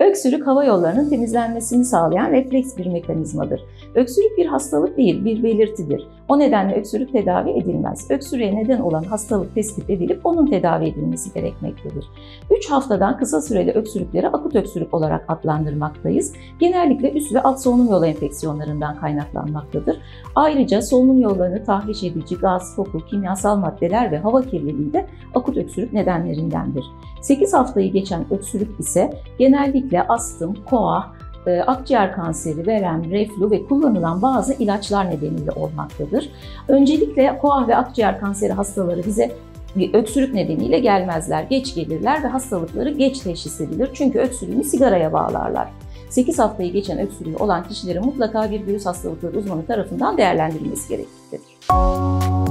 Öksürük hava yollarının temizlenmesini sağlayan refleks bir mekanizmadır. Öksürük bir hastalık değil, bir belirtidir. O nedenle öksürük tedavi edilmez. Öksürüğe neden olan hastalık tespit edilip onun tedavi edilmesi gerekmektedir. 3 haftadan kısa süreli öksürükleri akut öksürük olarak adlandırmaktayız. Genellikle üst ve alt solunum yolu enfeksiyonlarından kaynaklanmaktadır. Ayrıca solunum yollarını tahriş edici gaz, koku, kimyasal maddeler ve hava kirliliği de akut öksürük nedenlerindendir. 8 haftayı geçen öksürük ise genellikle astım, koah, akciğer kanseri, verem, reflü ve kullanılan bazı ilaçlar nedeniyle olmaktadır. Öncelikle koah ve akciğer kanseri hastaları bize bir öksürük nedeniyle gelmezler, geç gelirler ve hastalıkları geç teşhis edilir. Çünkü öksürüğünü sigaraya bağlarlar. 8 haftayı geçen öksürüğü olan kişilerin mutlaka bir göğüs hastalıkları uzmanı tarafından değerlendirilmesi gerekmektedir.